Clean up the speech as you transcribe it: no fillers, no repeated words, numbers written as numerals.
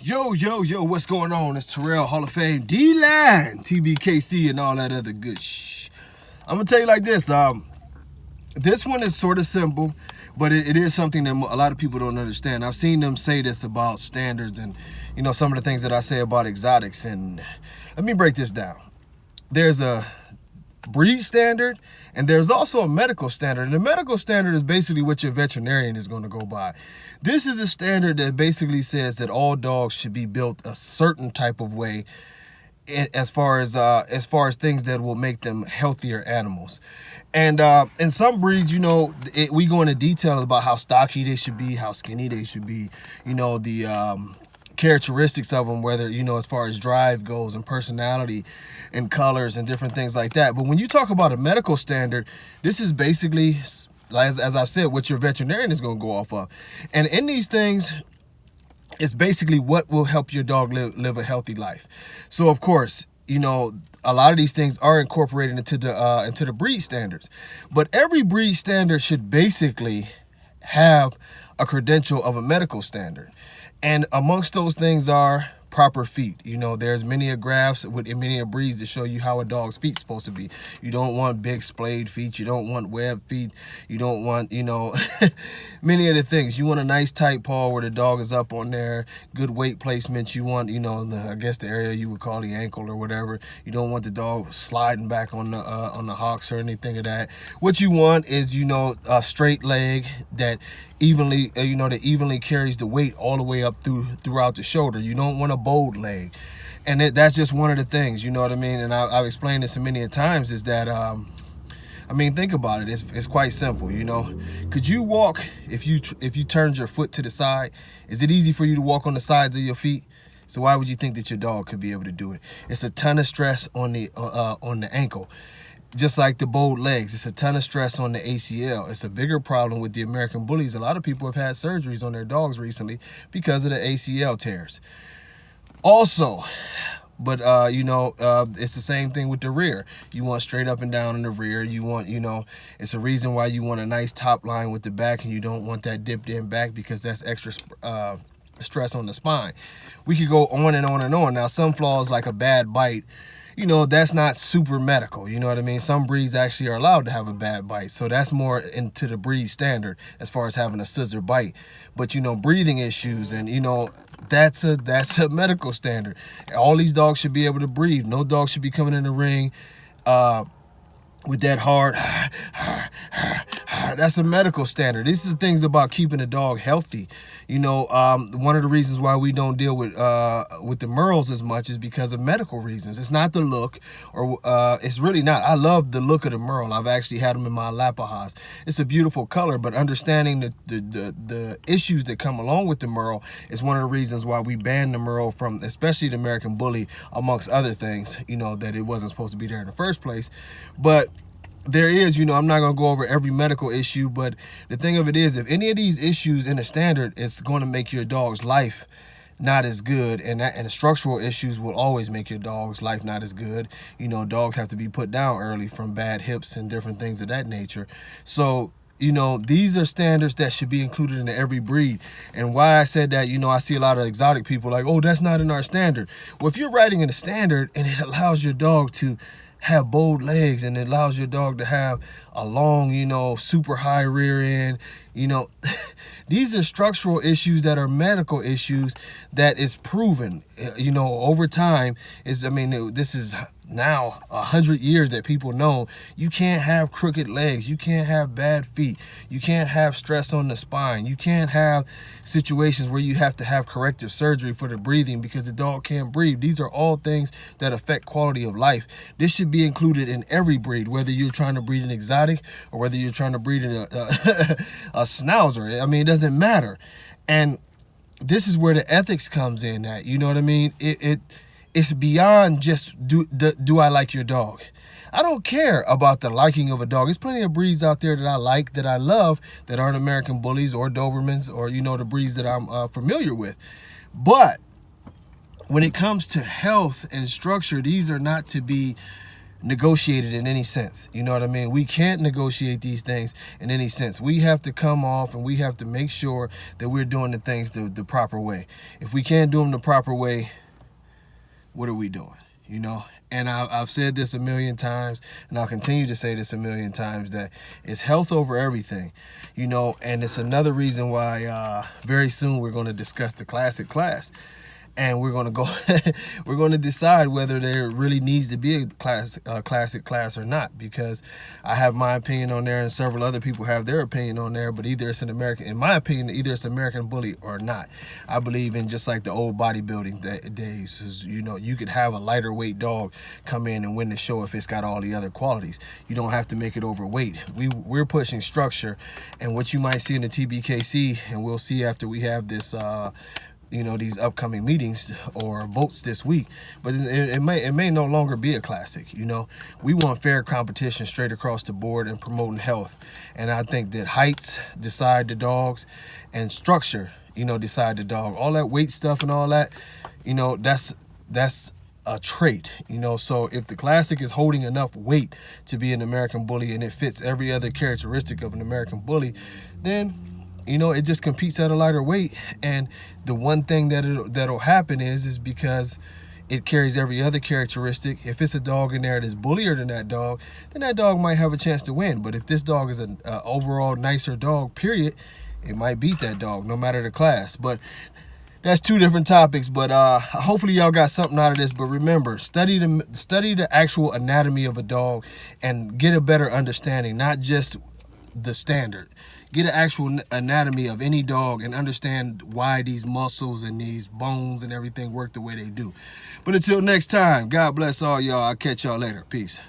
Yo, what's going on? It's Terrell, Hall of Fame, D-Line, TBKC, and all that other good shh. I'm going to tell you like this. This one is sort of simple, but it is something that a lot of people don't understand. I've seen them say this about standards and, some of the things that I say about exotics. And let me break this down. There's a breed standard, and there's also a medical standard. And the medical standard is basically what your veterinarian is going to go by. This is a standard that basically says that all dogs should be built a certain type of way as far as things that will make them healthier animals. And in some breeds, we go into detail about how stocky they should be, how skinny they should be, the characteristics of them, whether, as far as drive goes and personality and colors and different things like that. But when you talk about a medical standard, this is basically, as I've said, what your veterinarian is going to go off of. And in these things, it's basically what will help your dog live a healthy life. So, of course, a lot of these things are incorporated into the breed standards. But every breed standard should basically have a credential of a medical standard. And amongst those things are proper feet. There's many graphs with many breeds to show you how a dog's feet's supposed to be. You don't want big splayed feet. You don't want webbed feet. You don't want, many of the things. You want a nice tight paw where the dog is up on there, good weight placement. You want, I guess the area you would call the ankle or whatever. You don't want the dog sliding back on the hocks or anything of that. What you want is, a straight leg that evenly, that evenly carries the weight all the way up throughout the shoulder. You don't want a bowed leg. And that's just one of the things, you know what I mean? And I've explained this many times, is that, think about it. It's quite simple, Could you walk, if you turned your foot to the side, is it easy for you to walk on the sides of your feet? So why would you think that your dog could be able to do it? It's a ton of stress on the ankle. Just like the bowed legs, it's a ton of stress on the ACL. It's a bigger problem with the American bullies. A lot of people have had surgeries on their dogs recently because of the ACL tears. Also, but it's the same thing with the rear. You want straight up and down in the rear. You want, it's a reason why you want a nice top line with the back, and you don't want that dipped in back, because that's extra stress on the spine. We could go on and on and on. Now, some flaws like a bad bite, that's not super medical. You know what I mean? Some breeds actually are allowed to have a bad bite. So that's more into the breed standard as far as having a scissor bite. But, breathing issues and, that's a medical standard. All these dogs should be able to breathe. No dog should be coming in the ring with that hard, that's a medical standard. This is things about keeping a dog healthy. One of the reasons why we don't deal with the Merles as much is because of medical reasons. It's not the look, or it's really not. I love the look of the Merle. I've actually had them in my Lapahas. It's a beautiful color, but understanding the issues that come along with the Merle is one of the reasons why we banned the Merle from, especially the American Bully, amongst other things, that it wasn't supposed to be there in the first place. But there is, I'm not going to go over every medical issue, but the thing of it is, if any of these issues in the standard is going to make your dog's life not as good, and the structural issues will always make your dog's life not as good. Dogs have to be put down early from bad hips and different things of that nature. So, these are standards that should be included in every breed. And why I said that, I see a lot of exotic people like, oh, that's not in our standard. Well, if you're writing in a standard and it allows your dog to have bowed legs, and it allows your dog to have a long, super high rear end, these are structural issues that are medical issues that is proven, over time. This is now 100 years that people know you can't have crooked legs, you can't have bad feet, you can't have stress on the spine, you can't have situations where you have to have corrective surgery for the breathing because the dog can't breathe. These are all things that affect quality of life. This should be included in every breed, whether you're trying to breed an exotic or whether you're trying to breed a schnauzer. It doesn't matter. And this is where the ethics comes in at, you know what I mean? It's beyond just do I like your dog. I don't care about the liking of a dog. There's plenty of breeds out there that I like, that I love, that aren't American Bullies or Dobermans or, the breeds that I'm familiar with. But when it comes to health and structure, these are not to be negotiate it in any sense. You know what I mean? We can't negotiate these things in any sense. We have to come off and we have to make sure that we're doing the things the proper way. If we can't do them the proper way, what are we doing? You know? And I've said this a million times, and I'll continue to say this a million times, that it's health over everything, you know. And it's another reason why very soon we're going to discuss the classic class. And we're going to go, we're going to decide whether there really needs to be a classic class or not, because I have my opinion on there and several other people have their opinion on there, but either it's an American, in my opinion, either it's American Bully or not. I believe in just like the old bodybuilding days, is, you know, you could have a lighter weight dog come in and win the show if it's got all the other qualities. You don't have to make it overweight. We're pushing structure, and what you might see in the TBKC, and we'll see after we have this, you know, these upcoming meetings or votes this week, but it may no longer be a classic. You know, we want fair competition straight across the board and promoting health. And I think that heights decide the dogs, and structure, you know, decide the dog. All that weight stuff and all that, you know, that's a trait, you know. So if the classic is holding enough weight to be an American Bully and it fits every other characteristic of an American Bully, then, you know, it just competes at a lighter weight. And the one thing that'll happen is because it carries every other characteristic. If it's a dog in there that's bullier than that dog, then that dog might have a chance to win. But if this dog is an overall nicer dog, period, it might beat that dog, no matter the class. But that's two different topics. But hopefully y'all got something out of this. But remember, study the actual anatomy of a dog and get a better understanding, not just the standard. Get an actual anatomy of any dog and understand why these muscles and these bones and everything work the way they do. But until next time, God bless all y'all. I'll catch y'all later. Peace.